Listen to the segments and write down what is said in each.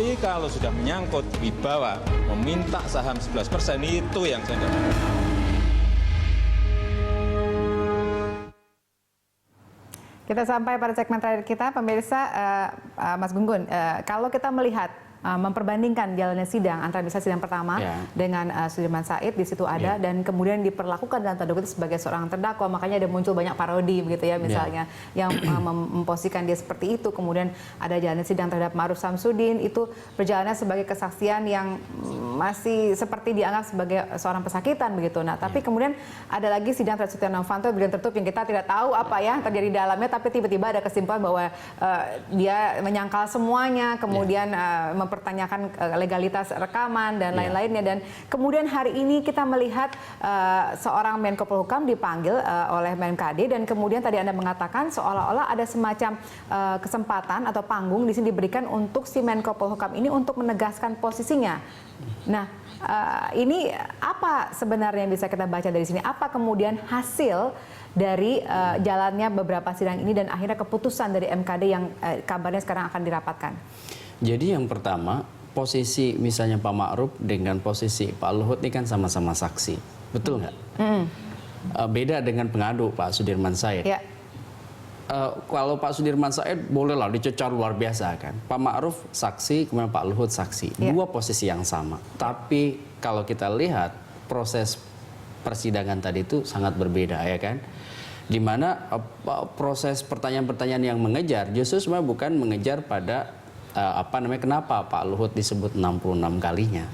Tapi kalau sudah menyangkut wibawa, meminta saham 11% itu yang saya nggak mau. Kita sampai pada segmen terakhir kita, pemirsa. Mas Gun-Gun, kalau kita melihat memperbandingkan jalannya sidang antara misalnya sidang pertama dengan Sudirman Said, di situ ada dan kemudian diperlakukan dalam tanda kutip sebagai seorang terdakwa, makanya ada muncul banyak parodi begitu ya, misalnya yang memposisikan dia seperti itu. Kemudian ada jalannya sidang terhadap Ma'ruf Samsudin, itu berjalannya sebagai kesaksian yang masih seperti dianggap sebagai seorang pesakitan begitu. Nah, tapi kemudian ada lagi sidang terhadap Setia Novanto yang tertutup, yang kita tidak tahu apa yang terjadi di dalamnya, tapi tiba-tiba ada kesimpulan bahwa dia menyangkal semuanya, kemudian mempertanyakan legalitas rekaman dan lain-lainnya. Dan kemudian hari ini kita melihat seorang Menko Polhukam dipanggil oleh MKD, dan kemudian tadi Anda mengatakan seolah-olah ada semacam kesempatan atau panggung di sini diberikan untuk si Menko Polhukam ini untuk menegaskan posisinya. Nah, ini apa sebenarnya yang bisa kita baca dari sini? Apa kemudian hasil dari jalannya beberapa sidang ini dan akhirnya keputusan dari MKD yang kabarnya sekarang akan dirapatkan? Jadi yang pertama, posisi misalnya Pak Ma'ruf dengan posisi Pak Luhut ini kan sama-sama saksi, betul nggak? Beda dengan pengadu Pak Sudirman Said. Ya. Kalau Pak Sudirman Said bolehlah dicecar luar biasa kan. Pak Ma'ruf saksi, kemudian Pak Luhut saksi. Dua posisi yang sama. Tapi kalau kita lihat proses persidangan tadi itu sangat berbeda ya kan. Di mana proses pertanyaan-pertanyaan yang mengejar justru sebenarnya bukan mengejar pada kenapa Pak Luhut disebut 66 kalinya.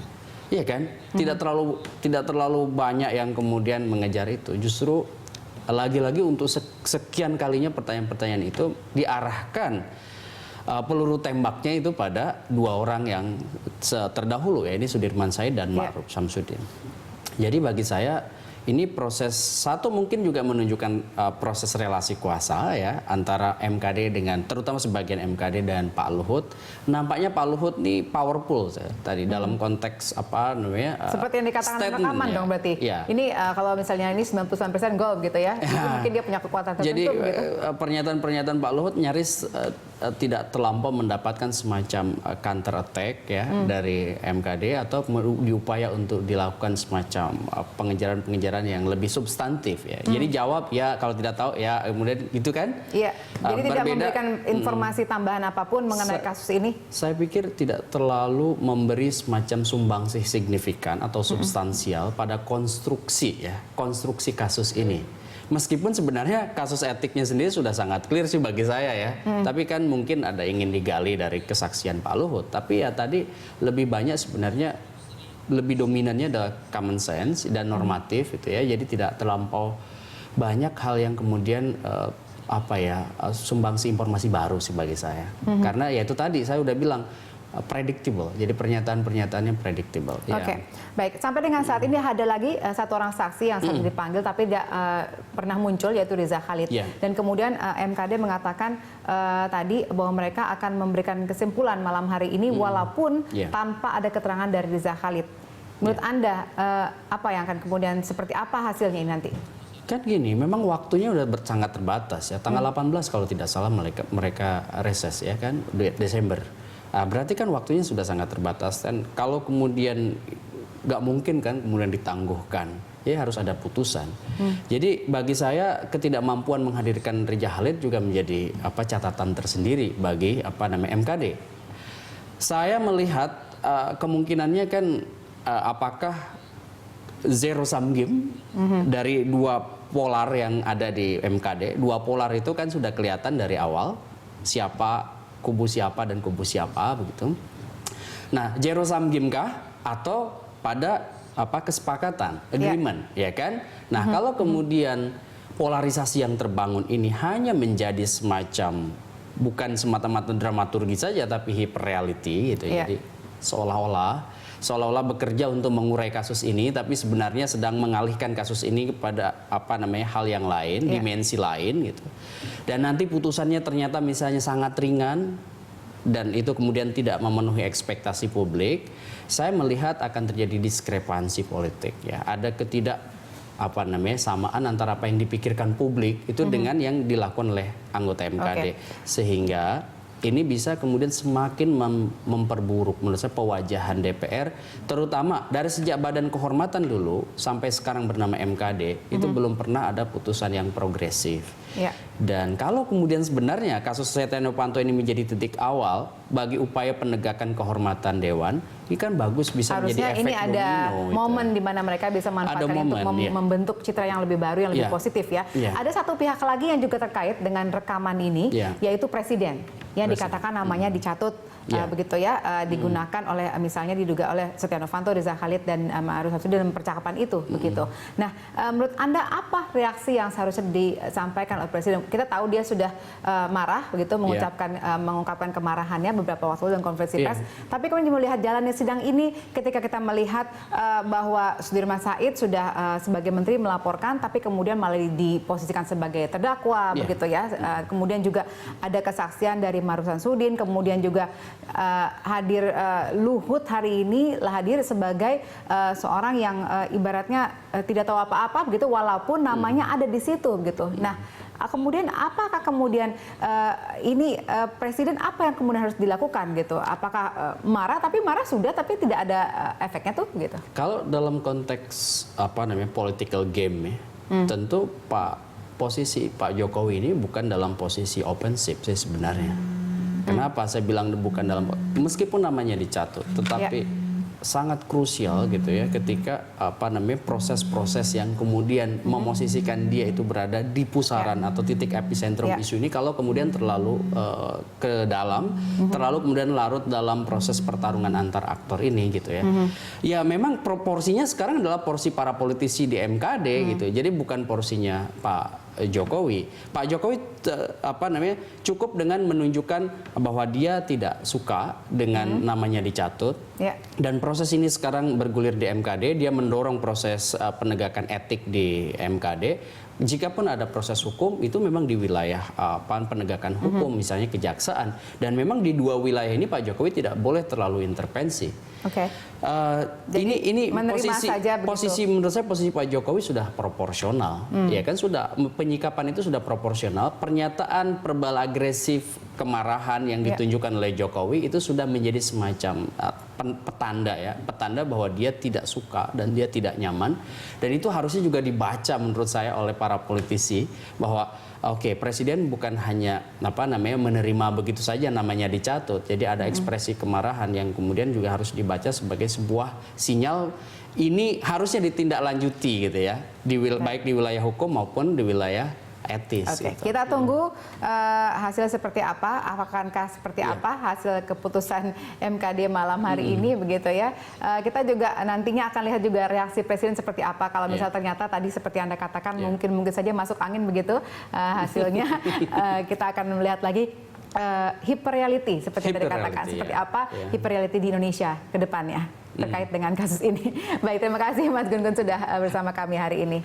Iya kan? Tidak terlalu banyak yang kemudian mengejar itu. Justru lagi-lagi untuk sekian kalinya pertanyaan-pertanyaan itu diarahkan peluru tembaknya itu pada dua orang yang terdahulu, ya ini Sudirman Said dan Ma'ruf Samsudin. Jadi bagi saya ini proses satu mungkin juga menunjukkan proses relasi kuasa ya antara MKD dengan terutama sebagian MKD dan Pak Luhut. Nampaknya Pak Luhut ini powerful tadi dalam konteks apa namanya seperti yang dikatakan rekaman dong berarti. Ini kalau misalnya ini 99% gol gitu ya. Mungkin dia punya kekuatan tertentu. Jadi gitu. pernyataan-pernyataan Pak Luhut nyaris tidak terlampau mendapatkan semacam counter attack ya dari MKD atau diupaya untuk dilakukan semacam pengejaran-pengejaran yang lebih substantif ya. Jadi jawab ya, kalau tidak tahu ya, kemudian gitu kan. Iya. Jadi tidak memberikan informasi tambahan apapun mengenai kasus ini. Saya pikir tidak terlalu memberi semacam sumbangsih signifikan atau substansial pada konstruksi ya, konstruksi kasus ini. Meskipun sebenarnya kasus etiknya sendiri sudah sangat clear sih bagi saya ya. Tapi kan mungkin ada ingin digali dari kesaksian Pak Luhut. Tapi ya tadi lebih banyak sebenarnya lebih dominannya adalah common sense dan normatif itu ya. Jadi tidak terlampau banyak hal yang kemudian sumbangsi informasi baru sih bagi saya. Karena ya itu tadi saya udah bilang predictable. Jadi pernyataan-pernyataannya predictable. Oke. Baik, sampai dengan saat ini ada lagi satu orang saksi yang saat dipanggil tapi tidak pernah muncul, yaitu Riza Khalid. Dan kemudian MKD mengatakan tadi bahwa mereka akan memberikan kesimpulan malam hari ini walaupun tanpa ada keterangan dari Riza Khalid. Menurut Anda apa yang akan kemudian seperti apa hasilnya ini nanti? Kan gini, memang waktunya udah sangat terbatas ya. Tanggal 18 kalau tidak salah mereka reses ya kan, Desember. Berarti kan waktunya sudah sangat terbatas, dan kalau kemudian nggak mungkin kan kemudian ditangguhkan, ya harus ada putusan. Jadi bagi saya ketidakmampuan menghadirkan Riza Khalid juga menjadi catatan tersendiri bagi MKD. Saya melihat kemungkinannya kan apakah zero sum game dari dua polar yang ada di MKD. Dua polar itu kan sudah kelihatan dari awal siapa kubu siapa dan kubu siapa begitu. Nah, zero sum game kah atau pada kesepakatan, agreement, ya kan? Nah, kalau kemudian polarisasi yang terbangun ini hanya menjadi semacam bukan semata-mata dramaturgi saja tapi hyperreality gitu. Jadi seolah-olah bekerja untuk mengurai kasus ini, tapi sebenarnya sedang mengalihkan kasus ini kepada hal yang lain, dimensi lain gitu. Dan nanti putusannya ternyata misalnya sangat ringan dan itu kemudian tidak memenuhi ekspektasi publik, saya melihat akan terjadi diskrepansi politik ya. Ada samaan antara apa yang dipikirkan publik itu dengan yang dilakukan oleh anggota MKD. Sehingga ini bisa kemudian semakin memperburuk menurut saya pewajahan DPR, terutama dari sejak Badan Kehormatan dulu sampai sekarang bernama MKD itu belum pernah ada putusan yang progresif. Ya. Dan kalau kemudian sebenarnya kasus Setia Novanto ini menjadi titik awal bagi upaya penegakan kehormatan Dewan, ini kan bagus bisa harusnya menjadi efek ini ada domino. momen di mana mereka bisa manfaatkan untuk membentuk citra yang lebih baru, yang lebih positif ya. Ada satu pihak lagi yang juga terkait dengan rekaman ini, yaitu Presiden yang dikatakan namanya dicatut begitu ya, digunakan oleh misalnya diduga oleh Setia Novanto, Riza Khalid dan Ma'ruf Samsudin dalam percakapan itu begitu. Nah, menurut Anda apa reaksi yang seharusnya disampaikan oleh Presiden? Kita tahu dia sudah marah begitu mengungkapkan kemarahannya beberapa waktu dalam konferensi pers. Tapi kemudian melihat jalannya sidang ini, ketika kita melihat bahwa Sudirman Said sudah sebagai menteri melaporkan, tapi kemudian malah diposisikan sebagai terdakwa begitu ya. Kemudian juga ada kesaksian dari Ma'ruf Samsudin, kemudian juga hadir Luhut hari ini hadir sebagai seorang yang ibaratnya tidak tahu apa-apa begitu, walaupun namanya ada di situ gitu. Nah, kemudian apakah kemudian ini Presiden apa yang kemudian harus dilakukan gitu? Apakah marah, tapi marah sudah tapi tidak ada efeknya tuh gitu? Kalau dalam konteks political game ya, tentu posisi Pak Jokowi ini bukan dalam posisi offensive sih sebenarnya. Kenapa saya bilang bukan dalam, meskipun namanya dicatut, tetapi sangat krusial gitu ya ketika proses-proses yang kemudian memosisikan dia itu berada di pusaran atau titik epicentrum isu ini, kalau kemudian terlalu ke dalam, terlalu kemudian larut dalam proses pertarungan antar aktor ini gitu ya. Ya memang proporsinya sekarang adalah porsi para politisi di MKD gitu. Jadi bukan porsinya Pak Jokowi. Pak Jokowi cukup dengan menunjukkan bahwa dia tidak suka dengan namanya dicatut. Dan proses ini sekarang bergulir di MKD, dia mendorong proses penegakan etik di MKD. Jikapun ada proses hukum, itu memang di wilayah penegakan hukum, misalnya kejaksaan. Dan memang di dua wilayah ini Pak Jokowi tidak boleh terlalu intervensi. Ini posisi menurut saya posisi Pak Jokowi sudah proporsional, ya kan, sudah penyikapan itu sudah proporsional. Pernyataan verbal agresif kemarahan yang ditunjukkan oleh Jokowi itu sudah menjadi semacam petanda bahwa dia tidak suka dan dia tidak nyaman, dan itu harusnya juga dibaca menurut saya oleh para politisi bahwa Presiden bukan hanya menerima begitu saja namanya dicatut. Jadi ada ekspresi kemarahan yang kemudian juga harus dibaca sebagai sebuah sinyal ini harusnya ditindaklanjuti gitu ya, baik di wilayah hukum maupun di wilayah etis. Gitu. Kita tunggu hasil seperti apa, apakah seperti apa hasil keputusan MKD malam hari ini begitu ya. Kita juga nantinya akan lihat juga reaksi Presiden seperti apa kalau misalnya ternyata tadi seperti Anda katakan mungkin saja masuk angin begitu hasilnya. Kita akan melihat lagi hyperreality seperti yang dikatakan, seperti apa hyperreality di Indonesia ke depannya terkait dengan kasus ini. Baik, terima kasih Mas Gun Gun sudah bersama kami hari ini.